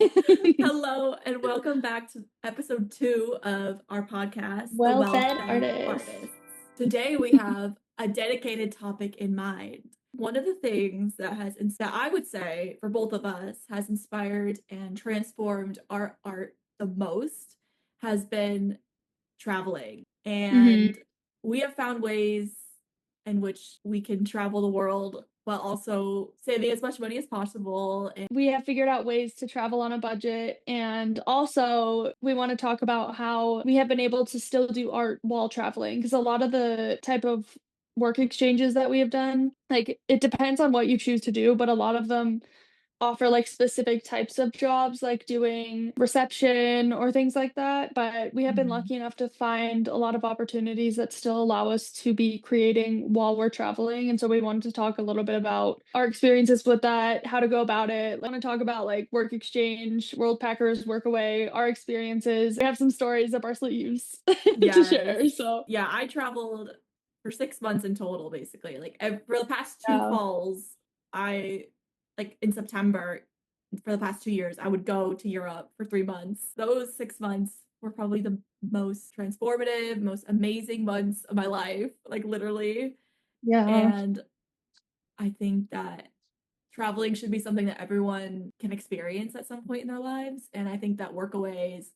Hello and welcome back to Ep.2 of our podcast, The Well-fed Well-Fed artists. Artists. Today we have a dedicated topic in mind. One of the things that I would say for both of us has inspired and transformed our art the most has been traveling. Mhm. And we have found ways in which we can travel the world while also saving as much money as possible. And We have figured out ways to travel on a budget, and also we wanna talk about how we have been able to still do art while traveling. Because a lot of the type of work exchanges that we have done, like, it depends on what you choose to do, but a lot of them offer, like, specific types of jobs, like doing reception or things like that, but we have been Mhm. lucky enough to find a lot of opportunities that still allow us to be creating while we're traveling, and so we wanted to talk a little bit about our experiences with that, how to go about it. I wanna talk about, like, work exchange, WorldPackers, Workaway, our experiences. We have some stories up our sleeves to Yes. share, so Yeah, I traveled for 6 months in total, basically. Like, for the past 2 yeah. falls, I like, in September, for the past 2 years, I would go to Europe for 3 months. Those 6 months were probably the most transformative, most amazing months of my life, like, literally, Yeah. and I think that traveling should be something that everyone can experience at some point in their lives, and I think that Workaways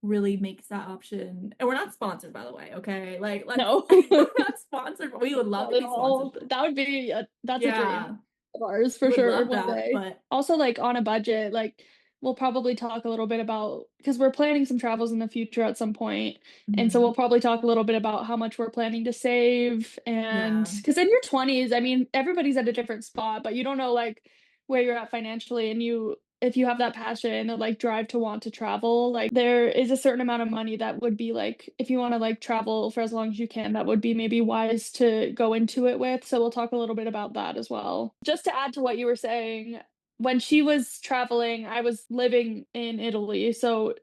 really makes that option. And we're not sponsored, by the way, okay? Like, let's No. we're not sponsored, but we would love Not to at be sponsored. all. That would be that's a dream Yeah, of ours we for would sure love one that, day. but Also, like, on a budget, like, we'll probably talk a little bit about because 'cause we're planning some travels in the future at some point, and so mhm, we'll probably talk a little bit about how much we're planning to save. And yeah. because in your 20s, I mean, everybody's at a different spot, but you don't know, like, where you're at financially, and you if you have that passion or, like, drive to want to travel, like, there is a certain amount of money that would be, like, if you wanna, like, travel for as long as you can, that would be maybe wise to go into it with, so we'll talk a little bit about that as well. Just to add to what you were saying, when she was traveling, I was living in Italy, so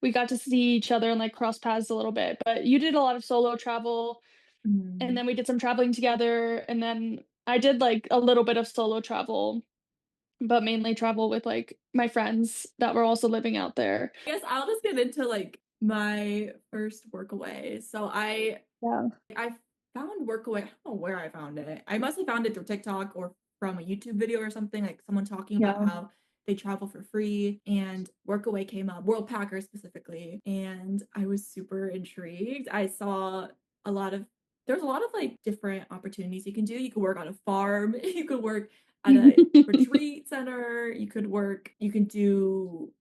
we got to see each other and, like, cross paths a little bit, but you did a lot of solo travel, and Mhm. then we did some traveling together, and then I did, like, a little bit of solo travel, but mainly travel with, like, my friends that were also living out there. I guess I'll just get into, like, my first Workaway. So Yeah. I found Workaway. I don't know where I found it. I must have found it through TikTok or from a YouTube video or something, like someone talking about Yeah. how they travel for free, and Workaway came up, WorldPackers specifically, and I was super intrigued. I saw a lot of there's a lot of like different opportunities you can do. You could work on a farm, you could work at a retreat center, you could do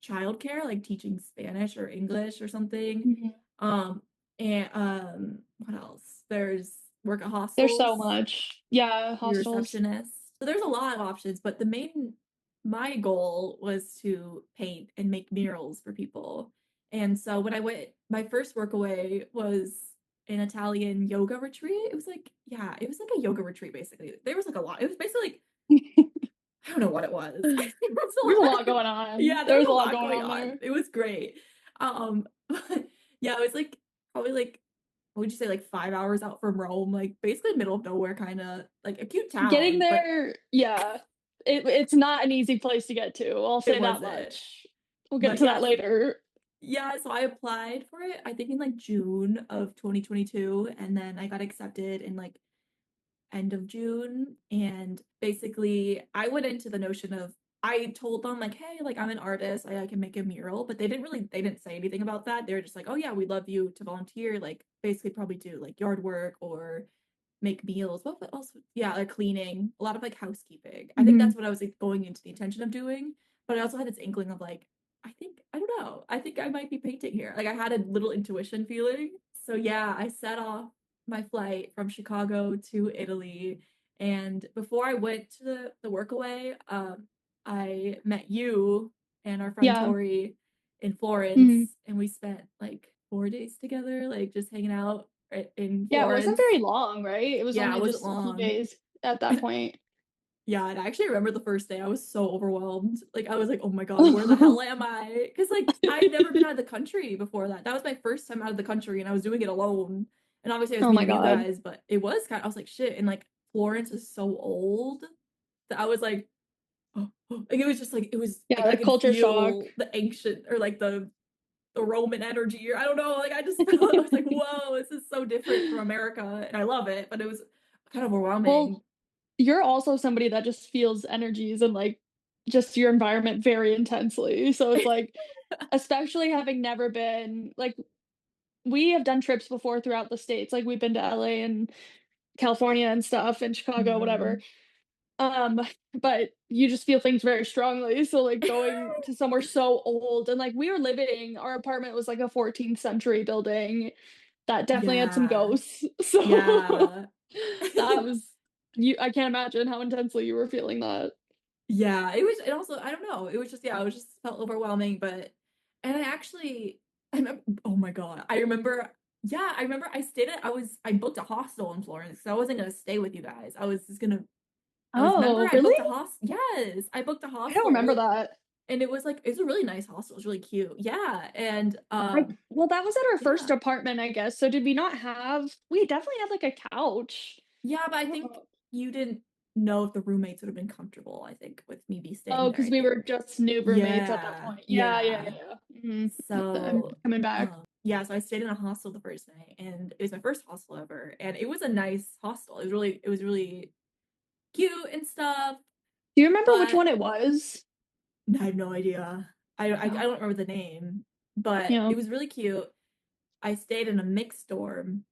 childcare, like teaching Spanish or English or something. Mhm. Um, and what else? There's work at There's so hostels, much. Yeah, be a hostels. receptionist. So there's a lot of options, but my goal was to paint and make murals for people. And so when I went, my first workaway was an Italian yoga retreat. It was like a yoga retreat basically. There was like a lot. It was basically like, I don't know what it was. It was There's a a lot. lot going on. Yeah, there was There's a a lot lot going going on on. there. It was great. But yeah, it was like probably like what would you say, like 5 hours out from Rome, like basically middle of nowhere, kind of like a cute Getting town, but there, yeah, it's not an easy place to get to, I'll it say that wasn't. much. We'll get But to that later. yeah, so I applied for it, I think in like June of 2022, and then I got accepted in like end of June. And basically, I went into the notion of I told them like, "Hey, like I'm an artist. I can make a mural," but they didn't say anything about that. They were just like, "Oh yeah, we'd love you to volunteer. Like basically, probably do like yard work or make meals. What else? Yeah, like cleaning, a lot of like housekeeping. I think Mhm. that's what I was like going into the intention of doing. But I also had this inkling of like, I don't know. I think I might be painting here. Like I had a little intuition feeling. So yeah, I set off my flight from Chicago to Italy. And before I went to the workaway, I met you and our friend Yeah. Tori in Florence, Mhm. and we spent like 4 days together, like just hanging out in Yeah, it wasn't Florence. very long, right? It was Yeah, it only wasn't just a few long. days at that point. Yeah, and I actually remember the first day, I was so overwhelmed. Like, I was like, "Oh my god, where the hell am I?" Because like, I'd never been out of the country before that. That was my first time out of the country, and I was doing it alone. And obviously, I was Oh my meeting you god. guys, but it was kind of I was like, "Shit," and like, Florence is so old that I was like, "Oh, like, it was just like, it was Yeah, like, I like could culture shock. feel the ancient or like the Roman energy, or I don't know, like, I just felt, I was like, "Whoa, this is so different from America," and I love it, but it was kind of Well, overwhelming. you're also somebody that just feels energies and, like, just your environment very intensely, so it's like, especially having never been like, we have done trips before throughout the States, like, we've been to LA and California and stuff, and Chicago, whatever, Mhm. um, but you just feel things very strongly, so, like, going to somewhere so old and, like, we were living our apartment was, like, a 14th century building that definitely had some Yeah. ghosts, so Yeah. that was you I can't imagine how intensely you were feeling that. Yeah, it was, and also, I don't know, it was just, yeah, it was just felt overwhelming, but and I actually I remem oh my god, I remember, yeah, I remember I booked a hostel in Florence, so I wasn't gonna stay with you guys. I was remember Oh, I really? booked a hos yes, I booked a I don't remember hostel, that. and it was like, it was a really nice hostel, it was really cute. Yeah, and, I well, that was at our first yeah. apartment, I guess, so did we not have we definitely had, like, a couch. Yeah, but I think Oh. you didn't know if the roommates would have been comfortable, I think, with me be staying Oh, there, 'cause I we think. were just new roommates at that Yeah, point. Yeah, yeah, yeah. yeah, yeah. Mhm. I'm So, coming back. yeah, so I stayed in a hostel the first night, and it was my first hostel ever, and it was a nice hostel. It was really cute and stuff, Do you remember which one but it was? I have no idea. I Oh, don't remember the name, but yeah. it was really cute. I stayed in a mixed dorm,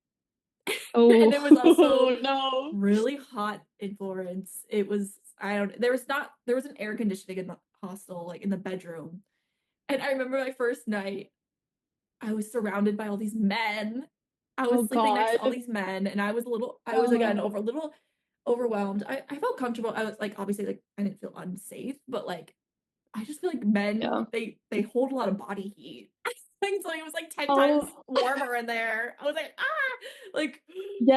and Oh, it was also no. really hot in Florence. It was I don't there was an air conditioning in the hostel, like, in the bedroom, and I remember my first night, I was surrounded by all these men. I Oh was sleeping next to all god. these men, and I was again Oh, a little overwhelmed. I felt comfortable. I was like, obviously, like, I didn't feel unsafe, but like, I just feel like men, yeah. they hold a lot of body heat. I think so it was like 10 times Oh, warmer in there. I was like, ah, like,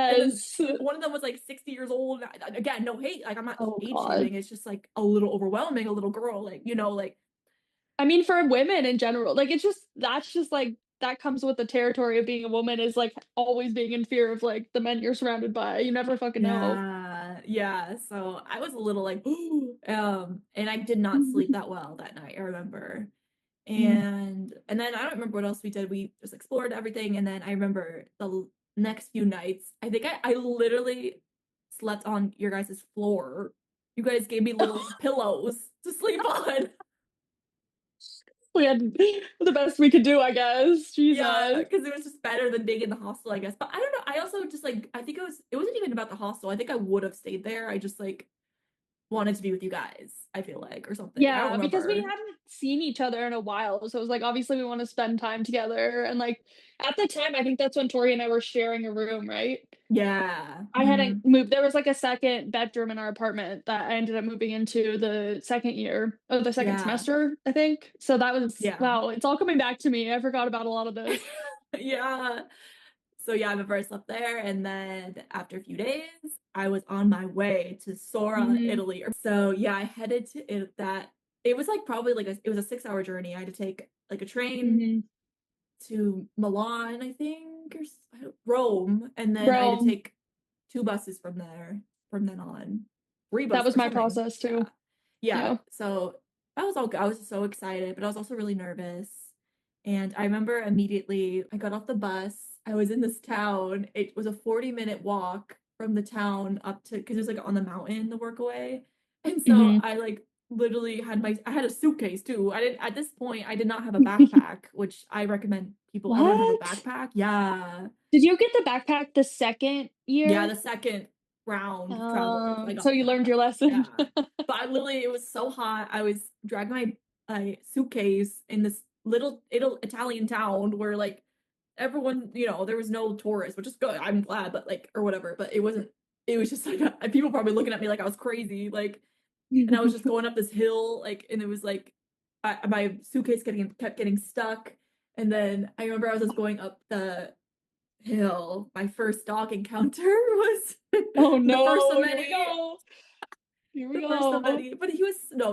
and then yes. one of them was like 60 years old. Again, no hate. Like, I'm not Oh age god. shaming. It's just like a little overwhelming. A little girl, like, like, I mean, for women in general, like, it's just that's just, like that comes with the territory of being a woman is, like, always being in fear of, like, the men you're surrounded by, you never fucking know. yeah, yeah, so I was a little like, and I did not sleep that well that night, I remember. Mm. And then I don't remember what else we did, we just explored everything, and then I remember the next few nights, I think I literally slept on your guys' floor. You guys gave me little pillows to sleep on. We had the best we could do, I guess, Yeah, Jesus. because it was just better than being in the hostel, I guess, but I don't know, I also just, like, I think it wasn't even about the hostel, I think I would have stayed there, I just, like, wanted to be with you guys, I feel like, or something. I don't Yeah, because we remember. hadn't seen each other in a while, so it was like, obviously, we wanna spend time together, and, like, at the time, I think that's when Tori and I were sharing a room, right? Yeah. I hadn't Mhm. moved there was, like, a second bedroom in our apartment that I ended up moving into the second year of the second Yeah. semester, I think, so that was Yeah. wow, it's all coming back to me, I forgot about a lot of this. Yeah. So, yeah, I remember I slept there, and then after a few days, I was on my way to Sora, Mhm, Italy. So, yeah, I headed to it was, like, probably, like, it was a 6-hour journey. I had to take, like, a train mhm. to Milan, I think, or I don't Rome, and then I had to Rome, take 2 buses from there from then on. 3 that buses was or my something. process Yeah. too. Yeah, Yeah. so that was all good. I was so excited, but I was also really nervous, and I remember immediately I got off the bus, I was in this town, it was a 40-minute walk from the town up to because it was, like, on the mountain, the Workaway, and so Mhm. I, like, literally I had a suitcase too. I didn't At this point, I did not have a backpack, which I recommend people everyone have a What? backpack. Yeah. Did you get the backpack the 2nd Yeah, year? the second round of travel, I So got you that. learned your lesson. Yeah. But I literally it was so hot, I was dragging my suitcase in this little Italian town where, like, everyone, there was no tourists, which is good, I'm glad, but, like, or whatever, but it was just like, people probably looking at me like I was crazy, like, and I was just going up this hill, like, and it was like, my suitcase kept getting stuck, and then I remember I was just going up the hill. My first dog encounter was Oh, the first of no, here we many. go. Here we The first of go. many. But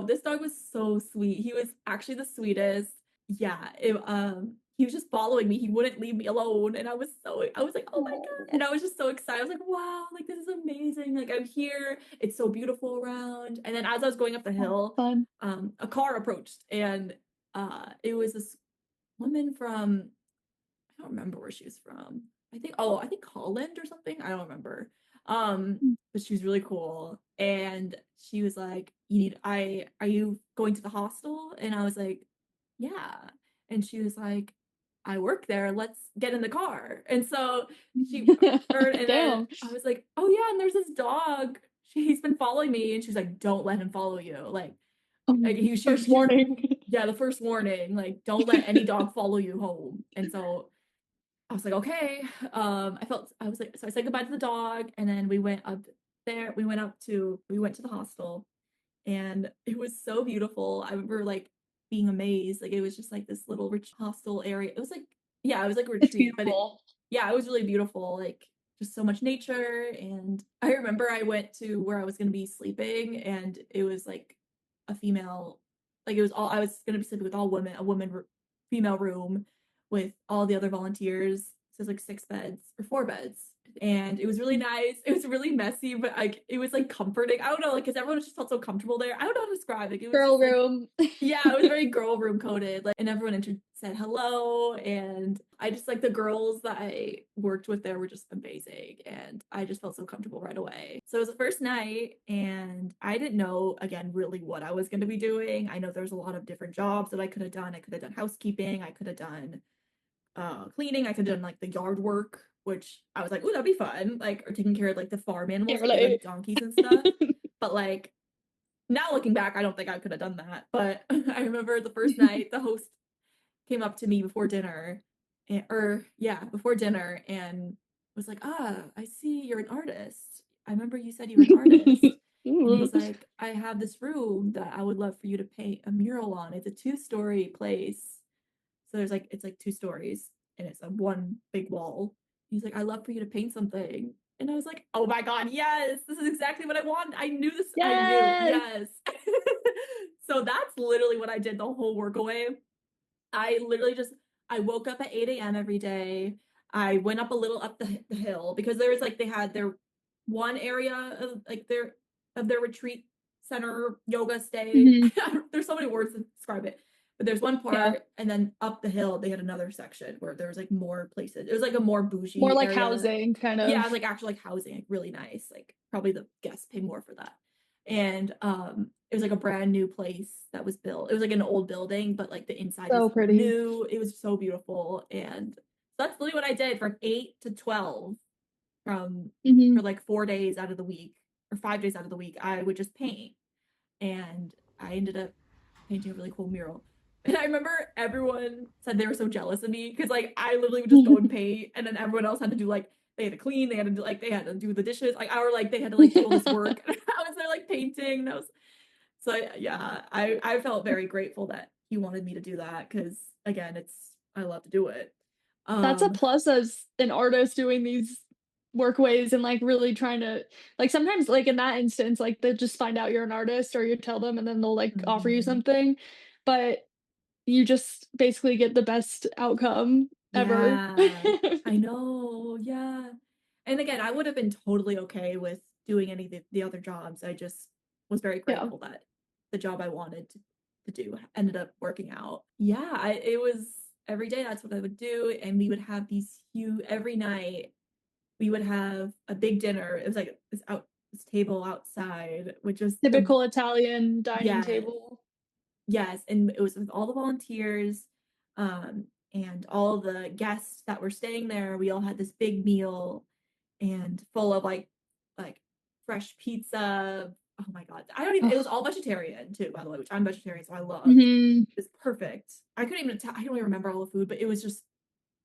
this dog was so sweet. He was actually the sweetest. Yeah, he was just following me, he wouldn't leave me alone, and I was like, "Oh my god," Oh, and I was just so excited, I was like, "Wow, like, this is amazing, like, I'm here, it's so beautiful around," and then as I was going up the oh, hill, fun. a car approached, and, it was this woman from I don't remember where she was from. I think Holland or something, I don't remember. Mm. But she was really cool, and she was like, "You need I are you going to the hostel?" And I was like, "Yeah." And she was like, "I work there, let's get in the car." And so she and then Damn. I was like, "Oh, yeah, and there's this dog. He's been following me." And she's like, "Don't let him follow you." First She was warning. yeah, the first warning, like, "Don't let any dog follow you home." And so I was like, "Okay." I was like so I said goodbye to the dog, and then we went to the hostel, and it was so beautiful. I remember, like, being amazed, like, it was just, like, this little rich hostel area. It was like yeah, it was like a It's retreat, but it beautiful. yeah, it was really beautiful, like, just so much nature, and I remember I went to where I was gonna be sleeping, and it was, like, a female it was all I was gonna be sleeping with all women, a woman r female room with all the other volunteers. So it was, like, 6 beds or 4 beds, and it was really Mm. nice. It was really messy, but, like, it was, like, comforting. I don't know, like, 'cause everyone just felt so comfortable there. I don't know how to describe it. It was Girl just, like room. yeah, it was very girl room coded, like, and everyone said hello, and I just like the girls that I worked with there were just amazing, and I just felt so comfortable right away. So it was the first night, and I didn't know, again, really what I was gonna be doing. I know there's a lot of different jobs that I could have done. I could have done housekeeping, I could have done, cleaning, I could have done, like, the yard work, which I was like, "Ooh, that'd be fun," like, or taking care of, like, the farm Can't animals if they had, like, relate. donkeys and stuff, but, like, now looking back, I don't think I could have done that, but I remember the first night, the host came up to me before dinner, or yeah, before dinner, and was like, "Ah, I see you're an artist. I remember you said you were an artist." And Ooh. he's like, "I have this room that I would love for you to paint a mural on. It's a two-story place." So it's like 2 stories, and it's a one big wall. He's like, "I'd love for you to paint something." And I was like, "Oh my god, yes! This is exactly what I want. I knew, Yes! yes." So that's literally what I did the whole Workaway. I literally just I woke up at 8 a.m. every day. I went up a little up the hill because there was like they had their one area of like their retreat center yoga stay. Mhm. There's so many words to describe it. But there's one Yeah. part, and then up the hill they had another section where there was like more places. It was like a more More bougie like area. housing, kind Yeah, of. like actual like housing, like really nice. Like probably the guests pay more for that. And it was like a brand new place that was built. It was like an old building, but like the inside was So pretty. new. It was so beautiful. And that's literally what I did from 8 to 12 from for Mhm. like 4 days out of the week or 5 days out of the week. I would just paint, and I ended up painting a really cool mural. And I remember everyone said they were so jealous of me because like I literally would just go and paint, and then everyone else had to do like they had to clean, they had to do the dishes. Like I were like they had to like do all this work. I was there like painting, and I was so yeah, I felt very grateful that he wanted me to do that because again, I love to do it. That's a Um, plus as an artist doing these workways and, like, really trying to like, sometimes, like, in that instance, like, they'll just find out you're an artist or you tell them and then they'll, like, offer you mhm. something, but you just basically get the best outcome ever. Yeah, I know, yeah. And again, I would have been totally okay with doing any of the other jobs. I just was very Yeah, grateful that the job I wanted to do ended up working out. Yeah, it was every day that's what I would do. And we would have these huge, every night, we would have a big dinner. It was like this table outside, which was the, typical Italian dining yeah, table. yes, and it was with all the volunteers, and all the guests that were staying there. We all had this big meal and full of like fresh pizza. Oh my god. I don't even it was Ugh. all vegetarian too, by the way, which I'm vegetarian, so I loved. Mhm. It was perfect. I don't even remember all the food, but it was just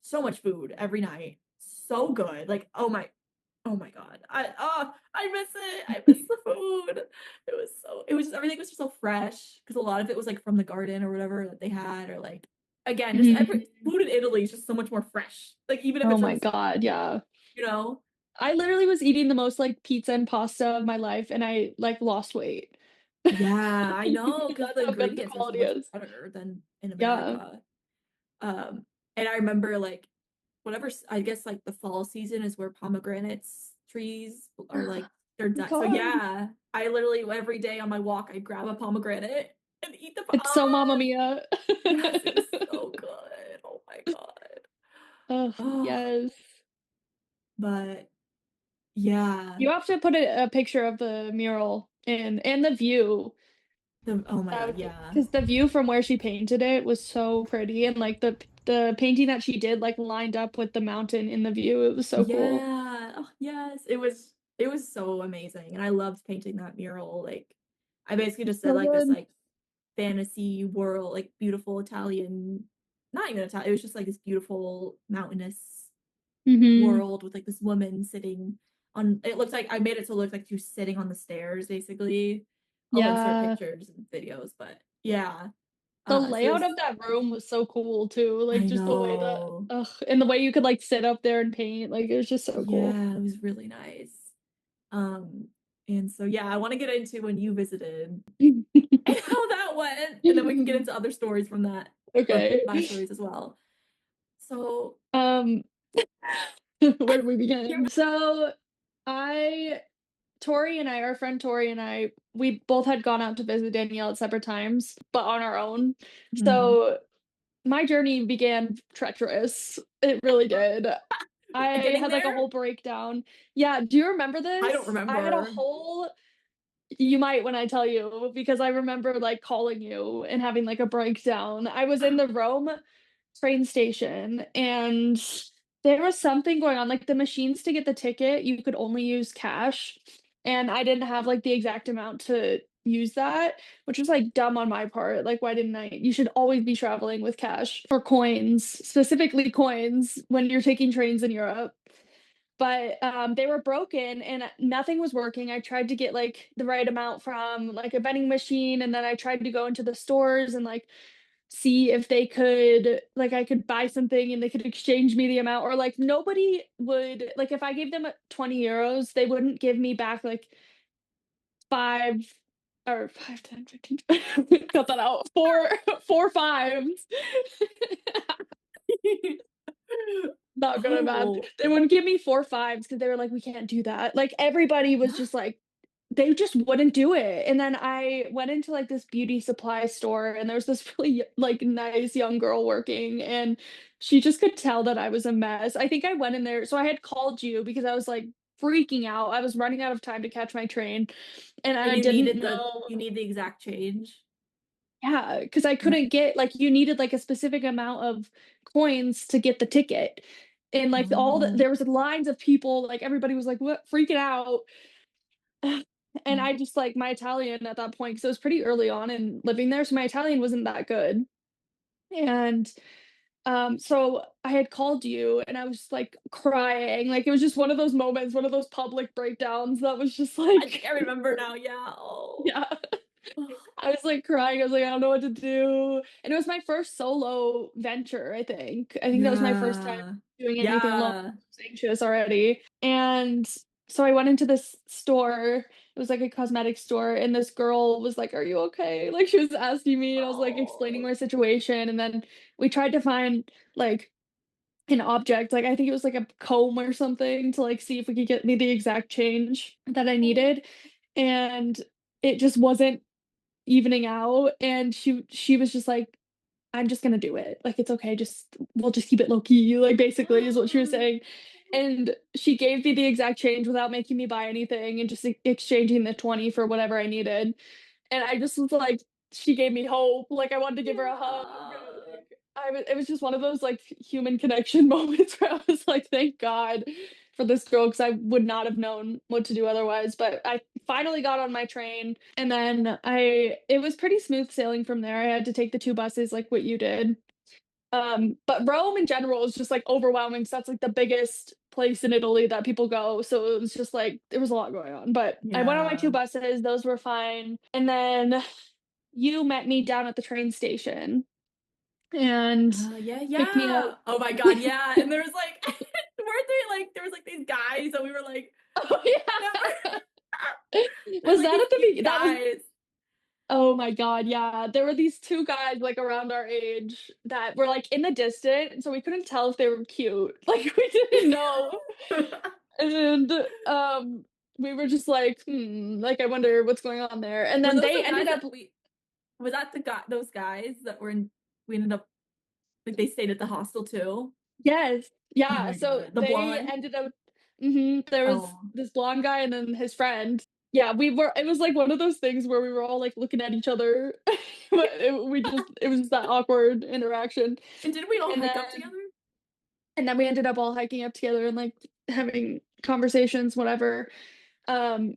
so much food every night. So good. Like, oh my god. I miss it. I miss the food. It was just everything was just so fresh because a lot of it was like from the garden or whatever that they had or like again, just every Mhm. food in Italy is just so much more fresh. Like even if Oh it's my just, god, yeah. you know, I literally was eating the most, like, pizza and pasta of my life, and I, like, lost weight. yeah, I know because That's the how good the ingredients are so quality much is. better than in Yeah. America. Um And I remember like whatever I guess like the fall season is where pomegranates trees are like they're My done. So God. yeah, I literally every day on my walk I grab a pomegranate and eat the It's so Mamma Mia. yes, it was so good. Oh my God. Ugh, Oh, yes. but yeah, You have to put a picture of the mural in and the view. oh my That God, would yeah. because the view from where she painted it was so pretty and like the painting that she did like lined up with the mountain in the view. It was so cool. Yeah. Oh, yes. It was so amazing. And I loved painting that mural. Like I basically just did So like this good. like fantasy world, like beautiful Italian, not even Italian, it was just like this beautiful mountainous Hmm. world with like this woman sitting on it looks like I made it to look like she was sitting on the stairs basically. I'll insert Yeah. pictures and videos, but yeah. The So it layout was of that room was so cool too. Like I just the way that know. and the way you could like sit up there and paint. Like it was just so cool. Yeah, it was really nice. Um, and so yeah, I want to get into when you visited and how that went, and then we can get into other stories from that, or Okay. my stories as well. So Um, where do we you're begin? So I Tori and I, our friend Tori and I, we both had gone out to visit Danielle at separate times, but on our own. hmm, So my journey began treacherous. It really did. I getting had like a there. whole breakdown. Yeah, do you remember I don't this? I had a remember. whole You might when I tell you because I remember like calling you and having like a breakdown. I was in the Rome train station and there was something going on. Like the machines to get the ticket, you could only use cash. And I didn't have like the exact amount to use that, which was like dumb on my part. Like, why didn't I? You should always be traveling with cash or coins, specifically coins when you're taking trains in Europe. But they were broken and nothing was working. I tried to get like the right amount from like a vending machine, and then I tried to go into the stores and like see if they could like I could buy something and they could exchange me the amount, or like nobody would like if I gave them 20 euros, they wouldn't give me back like five or five, 10, 15, cut that out. Four fives. Not good at math. Oh, They wouldn't give me four fives because they were like, we can't do that. Like everybody was what? just like, they just wouldn't do it. And then I went into like this beauty supply store and there was this really like nice young girl working and she just could tell that I was a mess. I think I went in there. So I had called you because I was like freaking out. I was running out of time to catch my train and And I didn't know. you need the exact change. Yeah, because I Yeah. couldn't get like you needed like a specific amount of coins to get the ticket. And like Oh, there was lines of people, like everybody was like what freaking out. And I just like my Italian at that point, because it was pretty early on in living there, so my Italian wasn't that good. And so I had called you and I was like crying. Like it was just one of those moments, one of those public breakdowns that was just I think like I remember now. Yeah. Oh. yeah. I was like crying. I was like, I don't know what to do. And it was my first solo venture, I think. I think that was my first time Yeah. doing anything alone. Yeah. I was anxious already. And so I went into this store. It was like a cosmetic store, and this girl was like, are you okay? Like she was asking me, and I was like explaining Oh. my situation. And then we tried to find like an object, like I think it was like a comb or something to like see if we could get me the exact change that I needed. And it just wasn't evening out and she was just like I'm just gonna do it, like it's okay, just we'll just keep it low key, like basically is what she was saying. And she gave me the exact change without making me buy anything and just exchanging the 20 for whatever I needed. And I just was like, she gave me hope. Like I wanted to give her a hug. Yeah. Like it was just one of those like human connection moments where I was like, thank God for this girl, because I would not have known what to do otherwise. But I finally got on my train and then it was pretty smooth sailing from there. I had to take the two buses like what you did. But Rome in general is just like overwhelming. So that's like the biggest place in Italy that people go. So it was just like there was a lot going on. But I went on my two Yeah. buses, those were fine. And then you met me down at the train station and Yeah, picked me up. yeah. Oh my God, yeah. And there was like, weren't they like, there was like these guys that we were like, Oh remember? yeah. There's Was like that these at the cute that was guys. Oh my god, yeah. There were these 2 guys, like, around our age that were, like, in the distance, so we couldn't tell if they were cute. Like, we didn't know. And, we were just like, "Hmm, like, I wonder what's going on there." And Were then those they the ended guys up that we was that the guy those guys that were in we ended up like, they stayed at the hostel too? Yes. Oh Yeah, my so god. The they blonde? ended up there was Oh. this blonde guy and then his friend. Yeah, we were it was like one of those things where we were all, like, looking at each other, but it was just that awkward interaction. And didn't we all And hike up together? then we ended up all hiking up together and, like, having conversations, whatever. And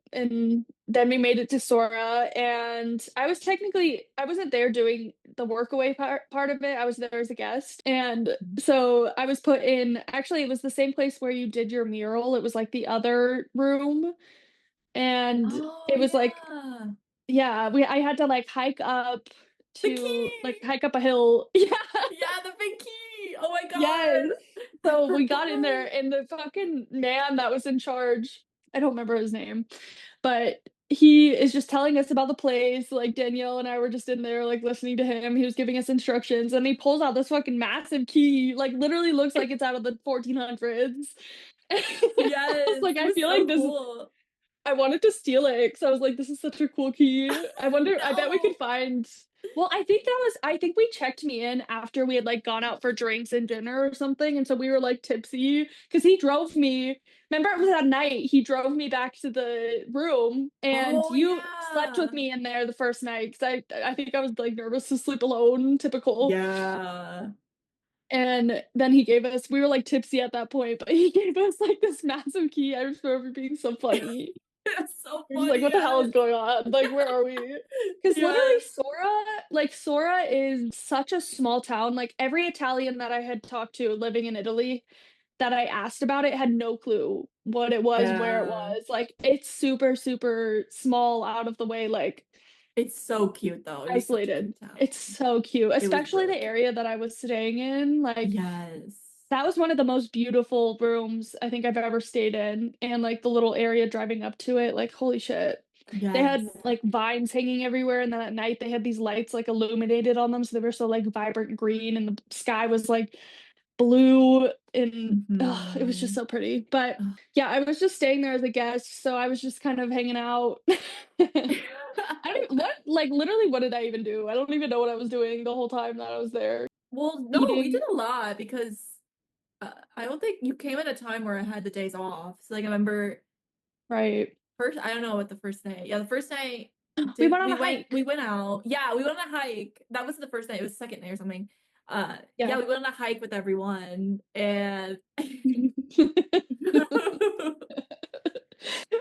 then we made it to Sora, and I wasn't there doing the Workaway part of it, I was there as a guest, and Mhm. so I was put in actually, it was the same place where you did your mural, it was, like, the other room, and Oh, it was, like yeah. yeah, I had to, like, The hike key! up a hill. Yeah. Yeah, the big key! Oh my Yes. god! I So we got in there forgot. and the fucking man that was in charge, I don't remember his name, but he is just telling us about the place, like, Danielle and I were just in there, like, listening to him, he was giving us instructions, and he pulls out this fucking massive key, like, literally looks like it's out of the 1400s. I was Yes, like, it "I was feel so like this is." cool. I wanted to steal it because I was like, "This is such a cool key." I bet we could No. find well, I think we checked me in after we had, like, gone out for drinks and dinner or something, and so we were, like, tipsy because he drove me remember it was at night, he drove me back to the room, and Oh, you slept with yeah. me in there the first night because I think I was, like, nervous to sleep alone, typical, Yeah. and then he gave us we were, like, tipsy at that point, but he gave us, like, this massive key, I just remember being so funny. It's so We're just like, funny, "What the hell yes. is going on? Like, where are we?" Because literally Yes. Sora is such a small town, like, every Italian that I had talked to living in Italy that I asked about it had no clue what it was, where it Yeah. was, like, it's super, super small, out of the way, like, It's so cute, though. It was such a isolated. cute town. It's so cute, It was especially really the cute. area that I was staying in, like, Yes. that was one of the most beautiful rooms I think I've ever stayed in, and, like, the little area driving up to it, like, holy shit. They had, Yes. like, vines hanging everywhere, and then at night, they had these lights, like, illuminated on them, so they were so, like, vibrant green, and the sky was, like, blue, and it was just Mhm. so pretty, but, Ugh. yeah, I was just staying there as a guest, so I was just kind of hanging out. I don't even literally, what did I even do? I don't even know what I was doing the whole time that I was there. Well, no, we did Eating. a lot because, I don't think you came at a time where I had the days off. So, like, I remember Right. first I don't know what the first night yeah, the first night We did went on a we hike. went out. Yeah, we went on a hike. That wasn't the first night, it was the second night or something. Yeah, Yeah. we went on a hike with everyone, and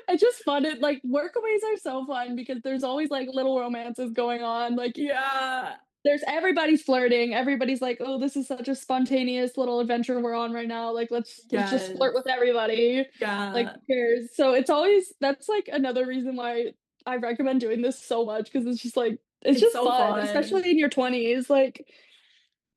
It's just fun, like, workaways are so fun because there's always, like, little romances going on, like, Yeah. there's everybody's flirting, everybody's like, "Oh, this is such a spontaneous little adventure we're on right now, like, let's just Yes. flirt with everybody, like, Yeah. who cares?" So, it's always that's, like, another reason why I recommend doing this so much because it's just, like it's It's just so fun, fun. especially in your 20s, like,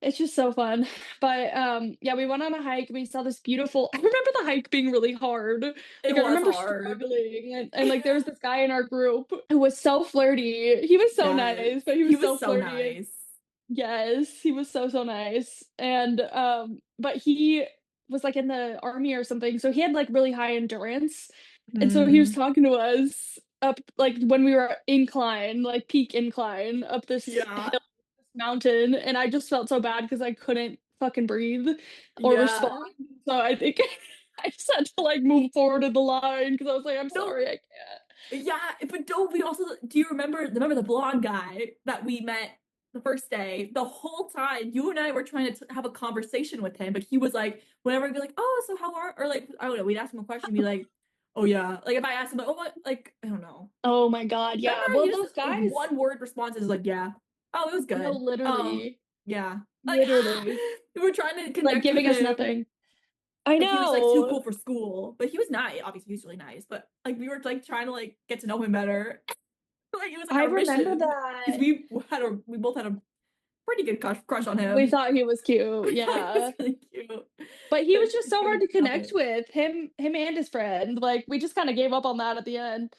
it's just so fun. But, yeah, we went on a hike, we saw this beautiful I remember the hike being really hard. It Like, I was remember hard. struggling, and, like, there was this guy in our group who was so flirty. He was so Yes. nice, but he He was was so so flirty, and nice. yes, he was so, so nice. And, but he was, like, in the army or something, so he had, like, really high endurance. And so he was Mm. talking to us up like, when we were incline, like, peak incline up this Yeah. mountain, and I just felt so bad because I couldn't fucking breathe or Yeah. respond. So I think I just had to, like, move forward in the line because I was like, "I'm No. sorry, I can't." Yeah, but don't we also do you remember the blonde guy that we met the first day? The whole time, you and I were trying to have a conversation with him, but he was like, whenever we'd be like, "Oh, so how are" or like, I don't know, we'd ask him a question, be like, "Oh, yeah." Like, if I asked him, like, "Oh, what?" Like, I don't know. Oh my god, Remember yeah. he Well, just those guys one word responses like, "Yeah." "Oh, it was no, good." "Oh, literally, yeah." Like, literally, we were trying to like, connect with giving us him, nothing. I like, he was, like, too know. cool for school, but he was nice. Obviously, he was really nice, but, like, we were, like, trying to, like, get to know him better. Like, it was, like, I our remember mission because that. we both had a pretty good crush on We him. thought he was cute, We thought he was yeah. really cute. But he was Like, just we so couldn't hard get to to know connect him. with, him and his friend, like, we just kinda gave up on that at the end.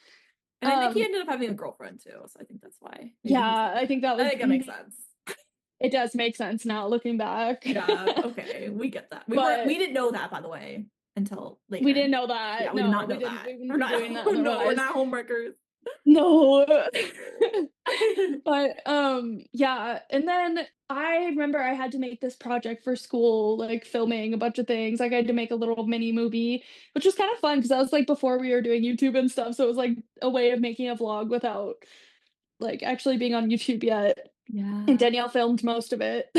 And I think he ended up having a girlfriend too, so I think that's why. Maybe he's Yeah, like I think that I was think that makes sense. it does make sense now looking back. Yeah, okay, we get that. We But didn't know that, by the way, until we didn't later. know Yeah, that. we did No, not know that. we We're wouldn't be not doing that no, we're otherwise. not homewreckers. No. But, yeah, and then I remember I had to make this project for school, like, filming a bunch of things, like, I had to make a little mini movie, which was kind of fun because that was, like, before we were doing YouTube and stuff, so it was, like, a way of making a vlog without, like, actually being on YouTube yet, and Yeah. Danielle filmed most of it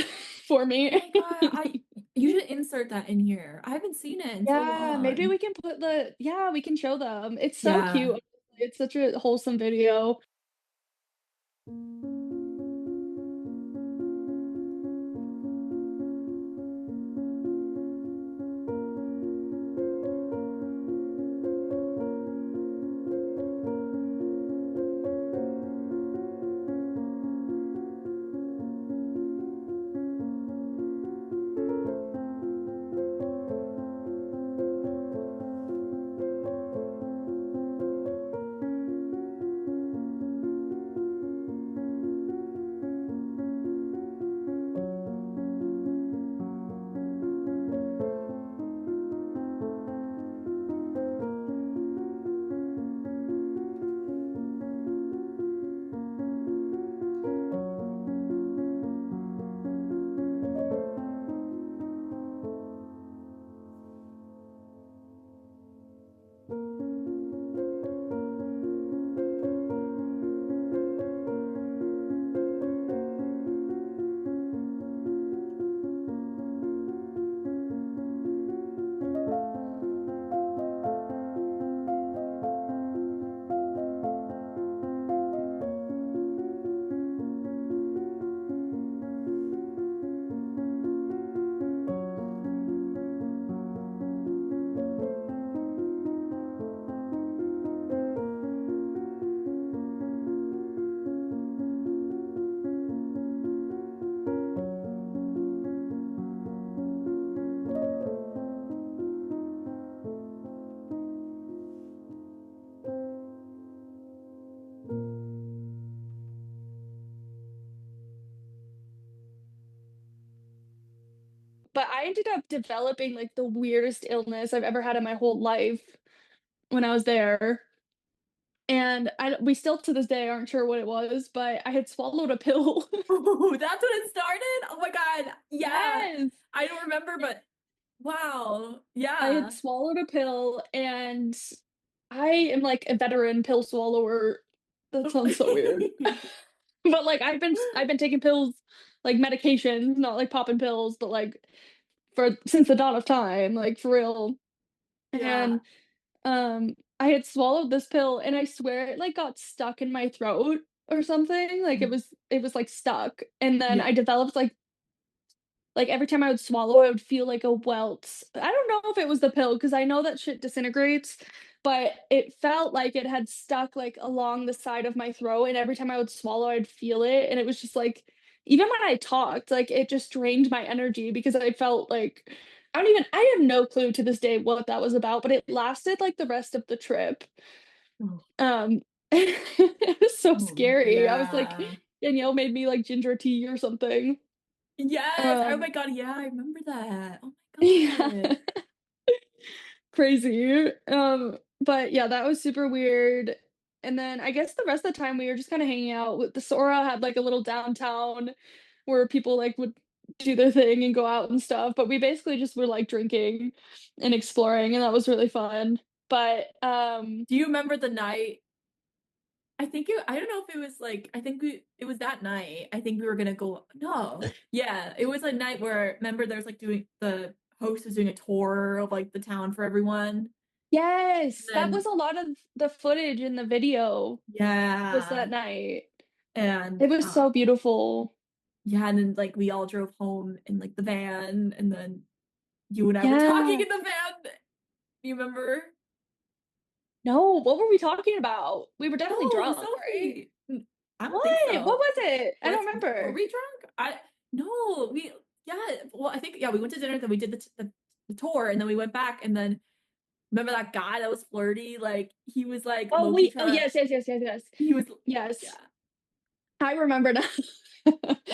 for Oh me. my god, I you should insert that in here. I haven't seen it in so Yeah, maybe long. we can put the yeah, we can show them. It's so Yeah. cute, it's such a wholesome video. But I ended up developing, like, the weirdest illness I've ever had in my whole life when I was there, and I we still to this day aren't sure what it was, but I had swallowed a pill. Oh, that's when it started? Oh my god. Yeah. Yes! I don't remember, but wow. I had Yeah. swallowed a pill, and I am, like, a veteran pill swallower. That sounds so weird. But, like, I've been taking pills, like, medications, not, like, popping pills, but, like, for since the dawn of time, like, for real, Yeah. and I had swallowed this pill, and I swear it, like, got stuck in my throat or something, like, Mm. it was, like, stuck, and then Yeah. I developed, like, every time I would swallow, I would feel like a welt. I don't know if it was the pill because I know that shit disintegrates, but it felt like it had stuck, like, along the side of my throat, and every time I would swallow, I'd feel it, and it was just, like even when I talked, like, it just drained my energy because I felt like I have no clue to this day what that was about, but it lasted, like, the rest of the trip. Oh, Um, it was so oh, scary. I was like yeah. Danielle made me, like, ginger tea or something. Yes. Oh Um, my god, yeah, I remember that. Oh my yeah. god. Crazy. But yeah, that was super weird. And then I guess the rest of the time we were just kind of hanging out with the Sora had like a little downtown where people like would do their thing and go out and stuff, but we basically just were like drinking and exploring and that was really fun. But Do you remember the night I don't know if it was like I think we it was that night. I think we were gonna go no. Yeah, it was a night where remember there's like doing the host was doing a tour of like the town for everyone. yes, that And was a lot of the footage in the video was that yeah. night. And It was so beautiful. yeah, and then like we all drove home in like the van and then you and I were talking Yeah. in the van. You remember? No, what were we talking about? We were definitely No, drunk, right? Sophie. I don't think What? What so. was it? I don't Were remember. we drunk? I no, yeah, well, I think yeah, we went to dinner, then we did the tour, and then we went back, and then remember that guy that was flirty? Like, he was, like, Oh, low-key wait. Oh, trying to yes, yes, yes, yes, yes. he was Yes. yeah. I remember now.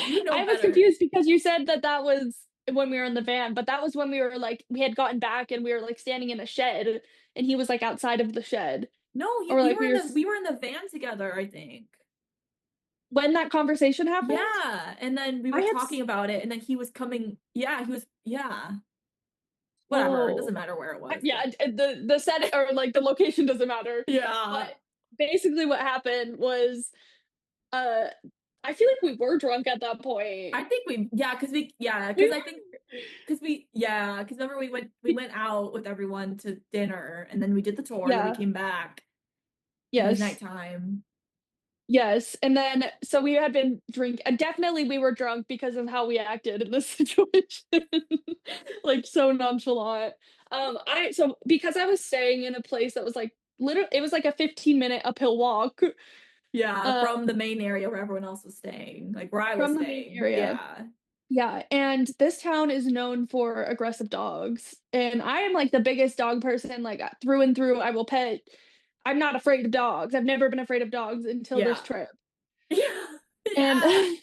You know I was better. confused because you said that that was when we were in the van, but that was when we were, like we had gotten back and we were, like, standing in a shed, and he was, like, outside of the shed, No, or, like, we were s we were in the van together, I think. when that conversation happened? Yeah, and then we I were had talking s about it, and then he was coming yeah, he was yeah. Whatever, it doesn't Oh. matter where it was, Yeah, but the set or, like, the location doesn't matter, yeah. but basically what happened was, uh, I feel like we were drunk at that point. I think we yeah, We because I think were because we yeah, because remember we went out with everyone to dinner, and then we did the tour, and then we Yeah. came back, and it was Yes. nighttime. Yes, and then so we had been definitely we were drunk because of how we acted in this situation, like, so nonchalant. I so because I was staying in a place that was, like, it was like a 15-minute uphill walk, Yeah, uh, from the main area where everyone else was staying, like, where I was from the main staying, area. yeah. Yeah, and this town is known for aggressive dogs, and I am, like, the biggest dog person, like, through and through, I will pet I'm not afraid of dogs, I've never been afraid of dogs until this Yeah. trip, Yeah, and yeah.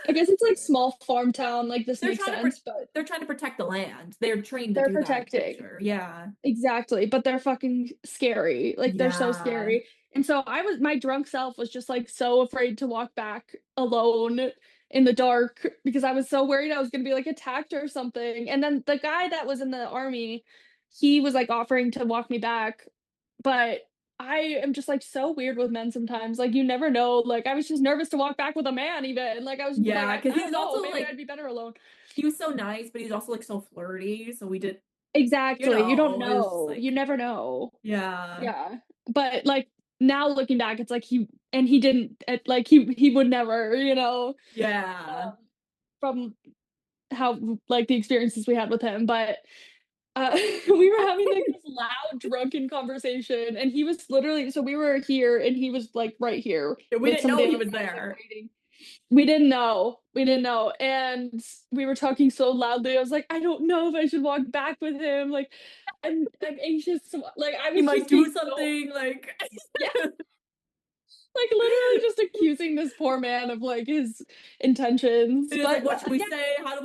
I guess it's, like, small farm town, like, this They're makes trying to sense, but they're trying to protect the land. They're trained to they're do that, I'm protecting. sure, yeah. Exactly, but they're fucking scary, like, they're so Yeah. scary, and so I was my drunk self was just, like, so afraid to walk back alone in the dark because I was so worried I was gonna be, like, attacked or something, and then the guy that was in the army, he was, like, offering to walk me back, but I am just, like, so weird with men sometimes, like, you never know, like, I was just nervous to walk back with a man even, like, I was like, Yeah, because I he don't was know, also, maybe like I'd be better alone. he was so nice, but he's also, like, so flirty, so we did Exactly, you don't it was just know, you like never know. yeah. Yeah, but, like, now looking back, it's like he didn't like, he would never, Yeah. um, from how like, the experiences we had with him, but, we were having, like, this loud drunken conversation, and he was literally so we were here, and he was, like, right here Yeah, we with didn't somebody know he else was that was, like, there. waiting. We didn't know, and we were talking so loudly, I was like, "I don't know if I should walk back with him, like, I'm anxious to like, I He was might just do being so something, like yeah. Like, literally just accusing this poor man of, like, his intentions, it is like, but, "What should we yeah, say? How do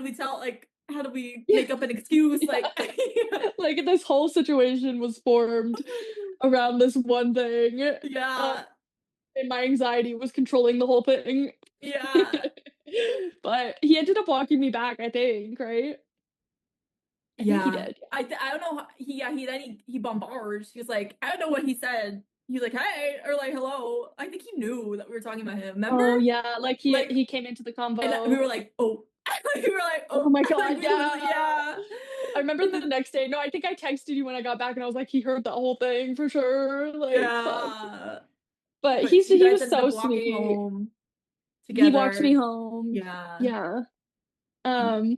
we tell like, how do we yeah, make up an excuse?" yeah, Like like, this whole situation was formed around this one thing, um, Yeah. and my anxiety was controlling the whole thing. Yeah. But he ended up walking me back, I think, right? I think he Yeah. did, yeah. I don't know how he then he bombards. He was like, I don't know what he said. He was like, "Hey," or like, "Hello." I think he knew that we were talking about him, remember? Oh, yeah, like, Like, he came into the and we convo. were like, "Oh." We were like, Oh "Oh." my Like, god, we yeah. literally yeah. I remember And the then next day no, I think I texted you when I got back, and I was like, "He heard the whole thing for sure," like, fuck. yeah. But But you he guys was ended so up walking sweet. home He walked me together. home. Yeah. Yeah. He Um,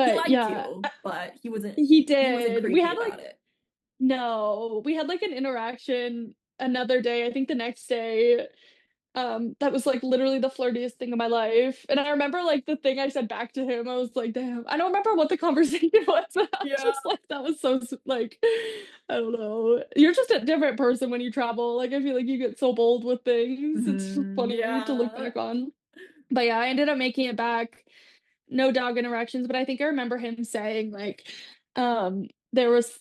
he but liked yeah, you, but he he wasn't did. We creepy had, like about it. no, we had, like, an interaction another day, I think the next day, that was, like, literally the flirtiest thing of my life, and I remember, like, the thing I said back to him, I was like, "Damn." I don't remember what the conversation was, but I was Yeah. just like, that was so like, I don't know. You're just a different person when you travel, like, I feel like you get so bold with things, it's just Mhm. funny to look Yeah. back on. But, yeah, I ended up making it back, no dog interactions, but I think I remember him saying, like,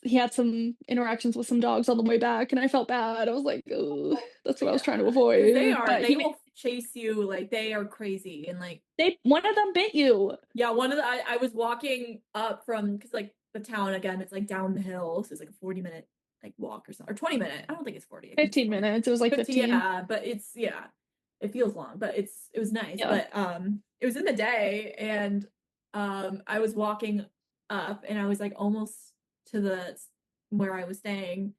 he had some interactions with some dogs on the way back, and I felt bad, I was like, "Ugh," that's what I was trying to Yeah, because avoid, but they will chase you, like, they are crazy, and, like they one of them bit you. yeah, one of the I was walking up from because like, the town, again, it's, like, down the hill, so it's, like, a 40-minute, like, walk or something or 20-minute, I don't think it's 40, I think it's 15 20. minutes, it was like 50 15. yeah, but it's yeah, it feels long, but it was nice, Yeah. but, it was in the day, and, I was walking up, and I was, like, almost to where I was staying,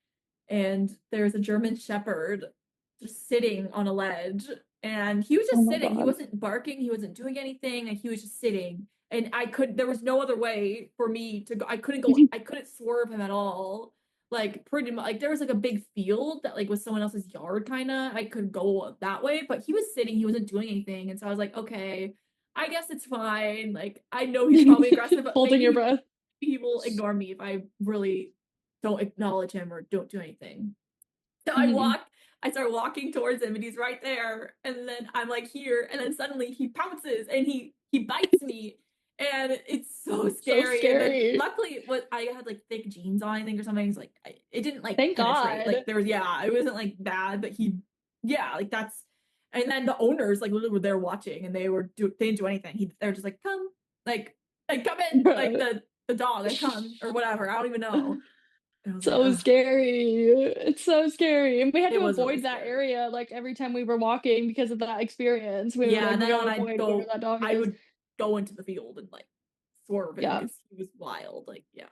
and there's a German Shepherd just sitting on a ledge, and he was Oh just my sitting, he god. wasn't barking, he wasn't doing anything, and he was just sitting, and there was no other way for me to go I couldn't swerve him at all, like, pretty much like, there was, like, a big field that, like, was someone else's yard kinda, I could go that way, but he was sitting, he wasn't doing anything, and so I was like, "Okay, I guess it's fine," like, I know he's probably aggressive, but Holding your maybe breath. he will ignore me if I really don't acknowledge him or don't do anything. So Mhm. I start walking towards him and he's right there. And then I'm like here, and then suddenly he pounces and he bites me. And it's so So scary. And then scary. luckily what I had like thick jeans on, I think, or something. It's like it didn't like Thank penetrate. Like God. there was, yeah, it wasn't like bad, but yeah, like that's, and then the owners like literally were there watching and they didn't do anything. They're just like, come, like come in, like Bruh. the dog, like come or whatever. I don't even know. And I was like, So ugh, scary. It's so scary. And we had it to was really avoid that scary. area like every time we were walking because of that experience. We were Yeah, like, and we then gotta when I'd avoid where go, that dog I is. would go into the field and like swerve him Yeah. because he was wild. Like, yeah.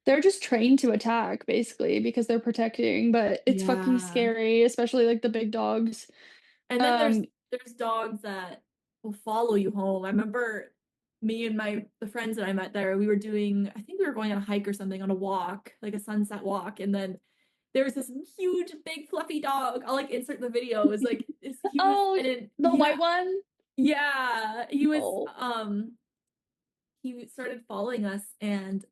They're just trained to attack basically because they're protecting, but it's fucking Yeah. scary, especially like the big dogs. And then Um, there's dogs that will follow you home. I remember me and the friends that I met there, we were doing, I think we were going on a hike or something, on a walk, like a sunset walk, and then there was this huge, big, fluffy dog. I'll like insert the video. It was like he was, oh, and then the yeah, white one? yeah, he was Oh. he started following us, and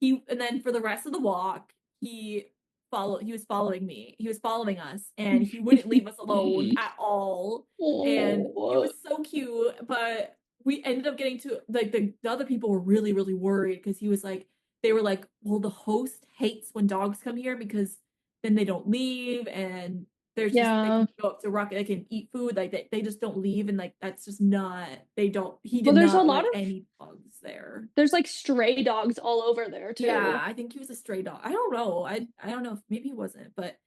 then for the rest of the walk he was following me, he was following us, and he wouldn't leave us alone at all. And it Oh, was so cute, but we ended up getting to like the other people were really really worried because he was like, they were like, well, the host hates when dogs come here because then they don't leave, and there's just they yeah. can go up to rock, they can eat food, like they just don't leave, and like that's just not, they don't, he Well, did there's a not lot let of any bugs there. there's like stray dogs all over there Yeah, too. I think he was a stray dog. I don't know. I don't know if maybe he wasn't, but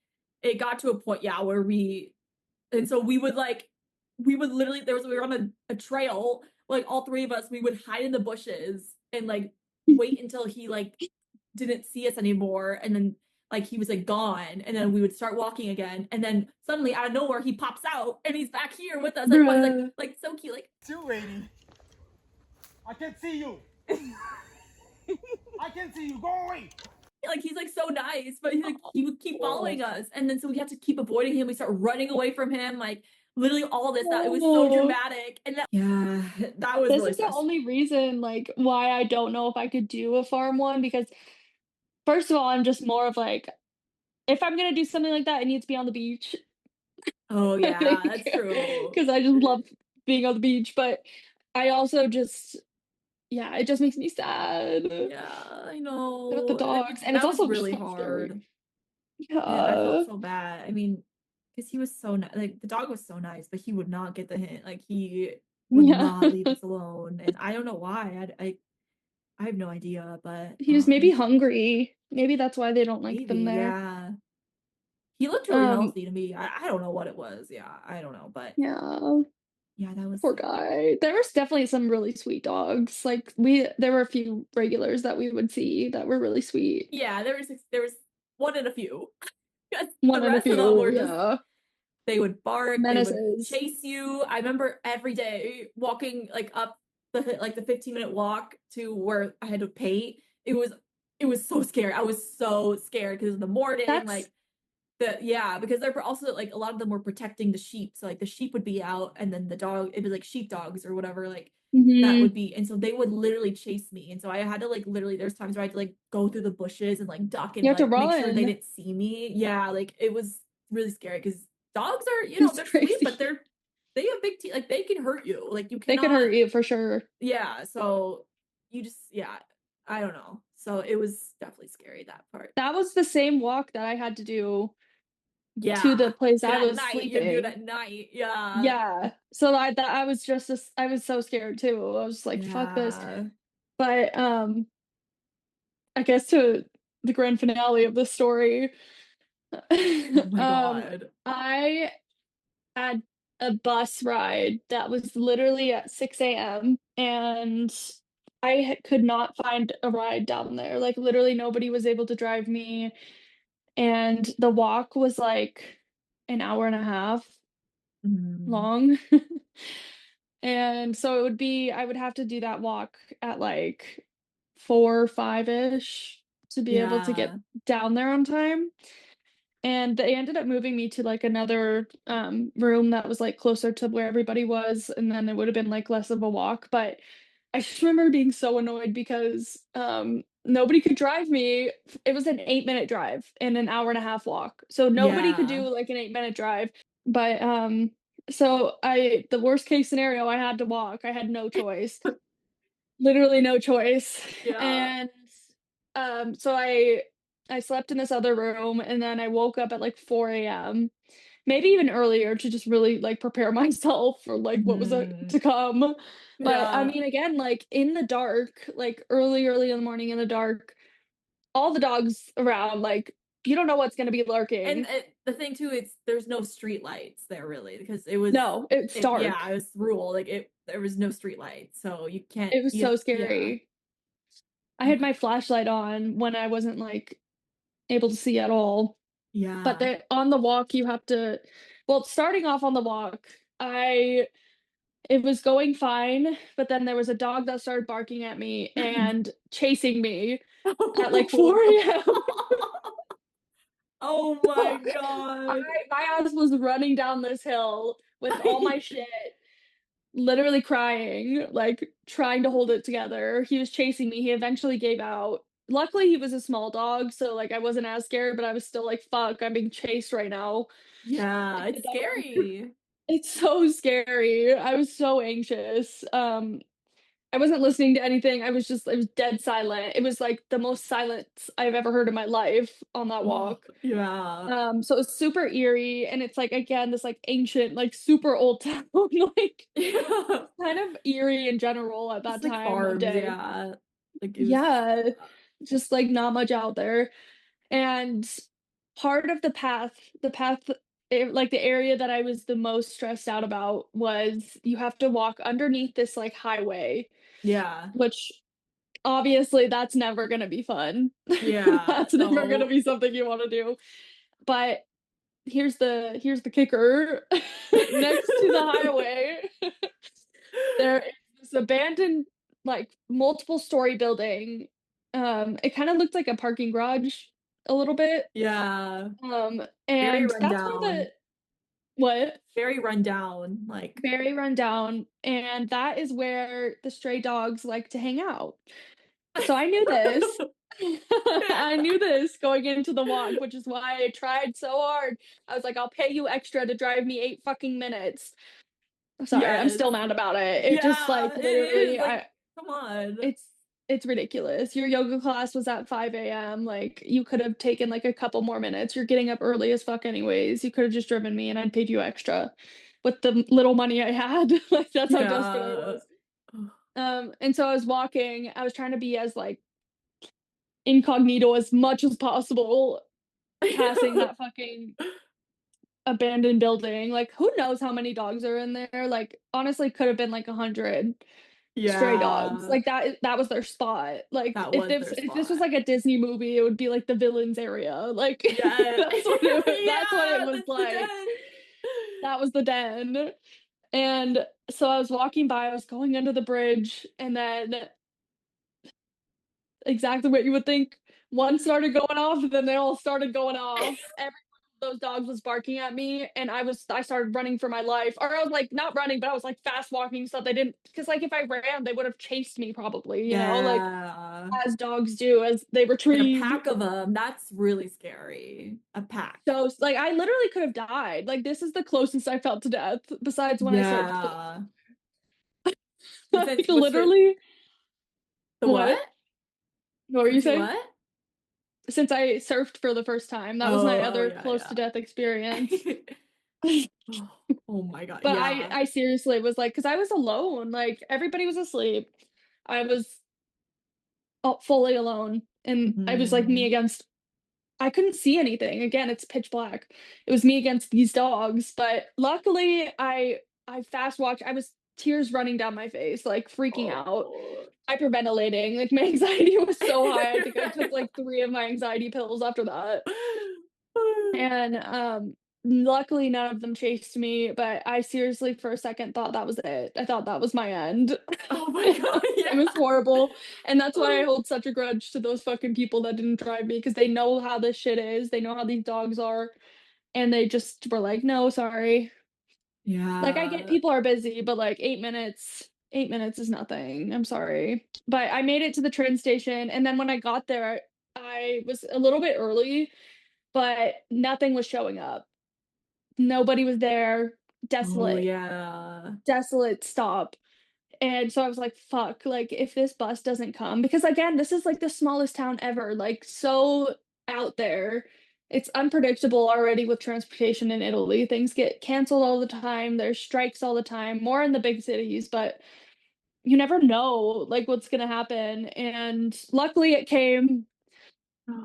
it got to a point, yeah, where and so we would literally, we were on a trail, like all three of us, we would hide in the bushes and like wait until he like didn't see us anymore, and then like he was like gone, and then we would start walking again, and then suddenly out of nowhere he pops out and he's back here with us, like Bruh. like so cute, like You, lady. I can see you. I can see you. Go away. he's like so nice, but he would keep Oh. following us, and then so we had to keep avoiding him. We start running away from him, like literally all this, that it was so Oh. dramatic, and that, yeah, that was This really is the stressful. only reason, like, why I don't know if I could do a farm one because first of all, I'm just more of like, if I'm gonna do something like that, it needs to be on the beach, Oh I yeah, think, that's true. because I just love being on the beach. But I also just, yeah, it just makes me sad Yeah, I about the know. dogs, and it's That was also just really kind of scary. hard. I Yeah, felt so bad. I mean, because he was so like the dog was so nice, but he would not get the hint. Like he would yeah. not leave us alone, and I don't know why. I have no idea, but He was maybe hungry. Maybe that's why they don't like maybe, them there. yeah. He looked really Um, healthy to me. I don't know what it was. Yeah, I don't know, but yeah. yeah, that was Poor guy. There was definitely some really sweet dogs. Like there were a few regulars that we would see that were really sweet. yeah. There was one in a few. 'Cause the One and a rest of them few, were just, yeah. they would bark, they would Menaces. chase you. I remember every day walking like up the 15-minute walk to where I had to pay. It was so scary. I was so scared because in the morning, That's like because they're also like a lot of them were protecting the sheep. So like the sheep would be out, and then the dog, it'd be like sheep dogs or whatever, like that mhm. would be, and so they would literally chase me. And so I had to like literally, there's times where I had to like go through the bushes and like duck You and have to like make sure they run. didn't see me. Yeah, like it was really scary because dogs are, It's they're sweet, but crazy. they have big teeth, like they can hurt you. Like you They could cannot, hurt you for sure. yeah. So you just, yeah, I don't know. So it was definitely scary, that part. That was the same walk that I had to do to the Yeah. place And I at was night, you do it sleeping. at night. Yeah. Yeah. So I was just I was so scared too. I was like, fuck this. Yeah. But I guess to the grand finale of the story, Oh my um, God. I had a bus ride that was literally at 6 a.m. and could not find a ride down there. Like literally nobody was able to drive me, and the walk was like an hour and a half Mhm. long. And so it would be I would have to do that walk at like 4, 5-ish to be able to get Yeah. down there on time. And they ended up moving me to, like, another, room that was, like, closer to where everybody was, and then it would've been, like, less of a walk, but I just remember being so annoyed because, nobody could drive me. It was an 8-minute drive and an hour and a half walk. So nobody could Yeah. do like an 8-minute drive. But so the worst case scenario, I had to walk. I had no choice. Literally no choice. Yeah. And so I slept in this other room and then I woke up at like 4 a.m. Maybe even earlier to just really like prepare myself for like what was Mhm. to come. But I Yeah. mean again, like in the dark, like early in the morning in the dark, all the dogs around, like you don't know what's gonna be And lurking. the thing too, it's there's no street lights there really because it was No, it's yeah, dark. it was rural, like, there was no street lights, so you can't It was you so yeah. scary. I had my flashlight on when I wasn't like able to see at all. But Yeah. the on the walk, you have to well, starting off on the walk, I it was going fine, but then there was a dog that started barking at me and chasing me at like 4 AM. Oh I my god. my ass was running down this hill with all my shit, literally crying, like trying to hold it together. He was chasing me. He eventually gave out. Luckily, he was a small dog, so like I wasn't as scared, but I was still like, "Fuck, I'm being chased right now." Yeah, The it's dog scary. It's so scary. I was so anxious. I wasn't listening to anything. It was dead silent. It was like the most silence I've ever heard in my life on that Oh, walk. yeah. So it's super eerie and it's like again this like ancient, like super old town. Like Yeah. it's kind of eerie in general at Just that like time of farms, day. yeah. Like it was Yeah, just like not much out there. And part of the path like the area that I was the most stressed out about was you have to walk underneath this like highway, yeah. which obviously that's never gonna be fun. Yeah. That's never gonna No. be something you wanna do. But here's the kicker. Next to the highway, there is this abandoned, like, multiple story building. It kinda looked like a parking garage a little bit. Yeah. Very And that's where rundown. the what? Very rundown, like Very rundown, and that is where the stray dogs like to hang out. So I knew this. I knew this going into the walk, which is why I tried so hard. I was like, "I'll pay you extra to drive me 8 fucking minutes." Sorry, I'm Yes. still mad about it. It just, like, Yeah, it is, literally like, I come on. it's it's ridiculous. Your yoga class was at 5 AM, like, you could have taken, like, a couple more minutes. You're getting up early as fuck anyways. You could have just driven me and I'd paid you extra with the little money I had. Like, that's how desperate I Yeah. was. And so I was walking, I was trying to be as, like, incognito as much as possible, passing that fucking abandoned building. Like, who knows how many dogs are in there? Like, honestly, could have been, like, 100 stray dogs. Yeah. Like, that was their spot. Like, That was their if this was, spot. like, a Disney movie, it would be, like, the villain's area. Like, Yeah. that's what it Yeah, was that's the like. den. That was the den. And so I was walking by, I was going under the bridge, and then exactly what you would think. One started going off, and then they all started going off. Every one of those dogs was barking at me, and I started running for my life. Or I was like not running, but I was like fast walking so they didn't because like if I ran, they would have chased me probably, like Yeah. as dogs do as they And a retrieve. pack of them, that's really scary. A pack. So like I literally could have died. Like this is the closest I felt to death besides when I surfed. Yeah. Like Since what's your literally the what? what? What were you Since you saying? what? Since I surfed for the first time, that was my Oh, other close yeah, to death experience. yeah. Oh, oh my god, But yeah. I seriously was like, because I was alone, like, everybody was asleep. I was, fully alone, and I was, like, me Mhm. against I couldn't see anything. Again, it's pitch black. It was me against these dogs, but luckily, I fast walked I was tears running down my face, like, freaking out, Oh. hyperventilating, like, my anxiety was so high, I think I took, like, 3 of my anxiety pills after that. And, luckily, none of them chased me, but I seriously, for a second, thought that was it. I thought that was my end. Oh my god, It yeah. was horrible, and that's why I hold such a grudge to those fucking people that didn't drive me because they know how this shit is, they know how these dogs are, and they just were like, "No, sorry." Like, I get Yeah. people are busy, but, like, 8 minutes 8 minutes is nothing. I'm sorry. But I made it to the train station, and then when I got there, I was a little bit early, but nothing was showing up. Nobody was there. Oh, Desolate, yeah. desolate stop. And so I was like, fuck, like if this bus doesn't come, because again, this is like the smallest town ever, like so out there. It's unpredictable already with transportation in Italy. Things get canceled all the time. There's strikes all the time, more in the big cities, but you never know like what's gonna happen. And luckily it came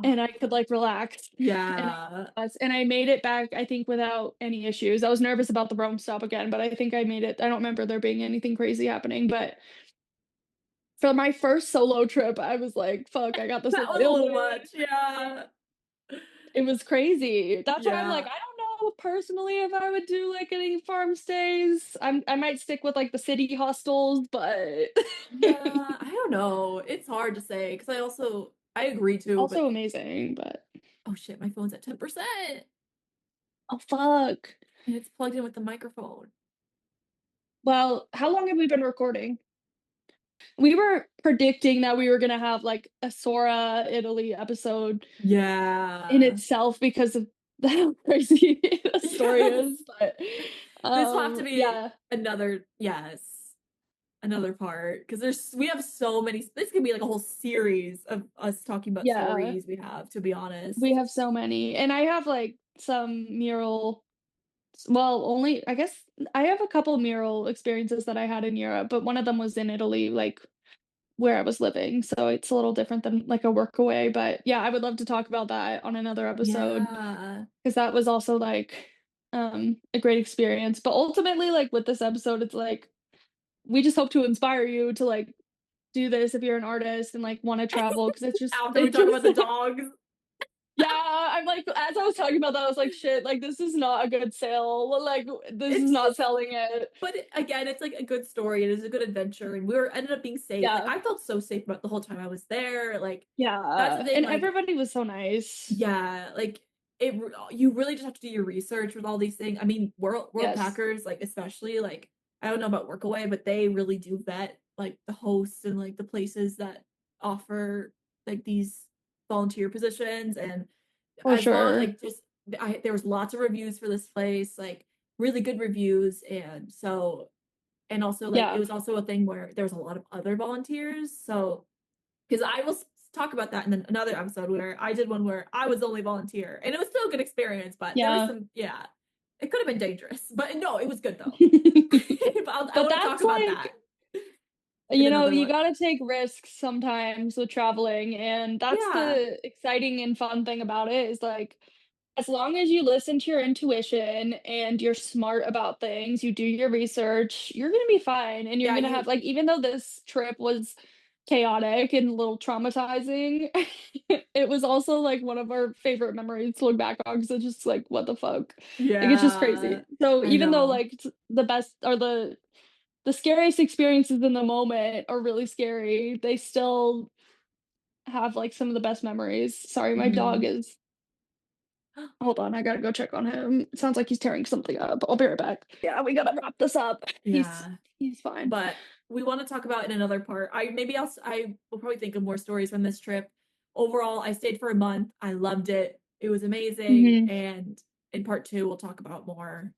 and I could like relax. And Yeah. and I made it back, I think, without any issues. I was nervous about the Rome stop again, but I think I made it. I don't remember there being anything crazy happening, but for my first solo trip, I was like, "Fuck, I got this That was a little away." much, yeah. It was crazy. That's why I'm like, Yeah. I don't know personally if I would do, like, any farm stays. I might stick with, like, the city hostels, but Yeah, I don't know. It's hard to say because I agree too, but also amazing, but oh shit, my phone's at 10% oh, fuck. and it's plugged in with the microphone. Well, how long have we been recording? We were predicting that we were gonna have, like, a Sora Italy episode in Yeah. itself because of how crazy the story Yes. is, but, This will have to be yeah. another part because we have so many. This could be like a whole series of us talking about Yeah, stories we have, to be honest. we have so many, and I have, like, some mural well, only I guess I have a couple mural experiences that I had in Europe, but one of them was in Italy, like, where I was living, so it's a little different than, like, a workaway, but, yeah, I would love to talk about that on another episode Yeah. because that was also, like, a great experience, but ultimately, like, with this episode, it's like, we just hope to inspire you to, like, do this if you're an artist and, like, wanna travel because After we it's talk about the just dogs. yeah, I'm like, as I was talking about that, I was like, "Shit, like, this is not a good sale, like, this is It's not just selling it." but again, it's like a good story. It is a good adventure, and we were ended up being safe. Like Yeah, I felt so safe about the whole time I was there. Like that's the yeah, thing. and Like everybody was so nice. yeah, like you really just have to do your research with all these things. I mean, World Yes, Packers, like especially like I don't know about Workaway, but they really do vet like the hosts and like the places that offer like these volunteer positions and for as long sure. like just there was lots of reviews for this place, like really good reviews, and so and also like it Yeah, was also a thing where there was a lot of other volunteers. So because I will talk about that in another episode where I did one where I was the only volunteer, and it was still a good experience, but there was yeah. some it could have been dangerous, but no, it was good though. But I But want to talk that's, about that like, in you another one. gotta take risks sometimes with traveling, and that's Yeah, the exciting and fun thing about it is, like, as long as you listen to your intuition and you're smart about things, you do your research, you're gonna be fine, and you're yeah, gonna have like, even though this trip was chaotic and a little traumatizing, it was also, like, one of our favorite memories to look back on because it's just like, "What the fuck?" Like, it's just yeah, crazy. So, I even though, know. like, the best or the scariest experiences in the moment are really scary, they still have, like, some of the best memories. Sorry, my dog Mhm. is hold on, I gotta go check on him. It sounds like he's tearing something up. I'll be right back. Yeah, we gotta wrap this up. Yeah. He's fine. But we want to talk about in another part. I will probably think of more stories from this trip. Overall, I stayed for a month. I loved it. It was amazing. Mhm. And in part two, we'll talk about more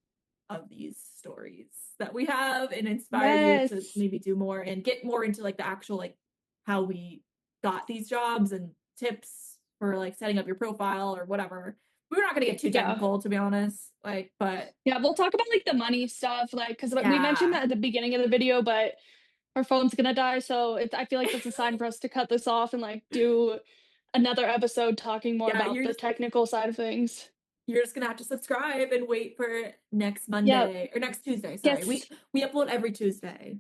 of these stories that we have and inspire you to Yes. maybe do more and get more into like the actual like how we got these jobs and tips for like setting up your profile or whatever. We're not going to get too Yeah. technical to be honest. Like, but Yeah, we'll talk about, like, the money stuff, like, because we mentioned yeah. that at the beginning of the video, but our phone's gonna die, so I feel like that's a sign for us to cut this off and, like, do another episode talking more Yeah, about the technical side of things. you're just gonna have to subscribe and wait for next Yep. Monday or next Tuesday. Sorry, Yes. we upload every Tuesday.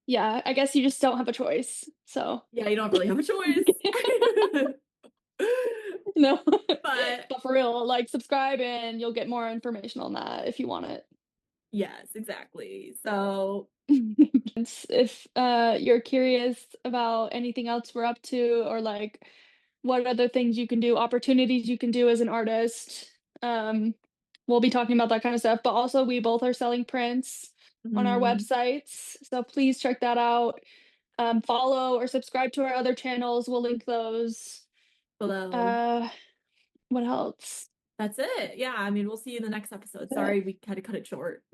Yeah, I guess you just don't have a choice, so Yeah, you don't really have a choice. no. But But for real, like, subscribe and you'll get more information on that if you want it. yes, exactly. So If, you're curious about anything else we're up to or, like, what other things you can do, opportunities you can do as an artist, um, we'll be talking about that kinda stuff, but also we both are selling prints. on our Mhm. websites. So please check that out. Follow or subscribe to our other channels. We'll link those. Below. What else? That's it. Yeah, I mean, we'll see you in the next episode. Sorry, we had to cut it short.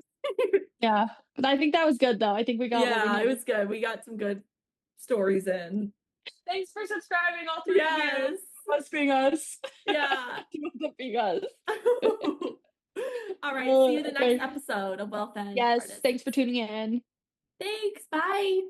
Yeah, but I think that was good though. I think we got what we Yeah, it needed. was good. We got some good stories in. Thanks for subscribing, all three of you. Yes. Must being us. Yeah. Must being us. All right. See you in the next Okay. episode of Well Fed Yes, Artists. thanks for tuning in. Thanks. Bye.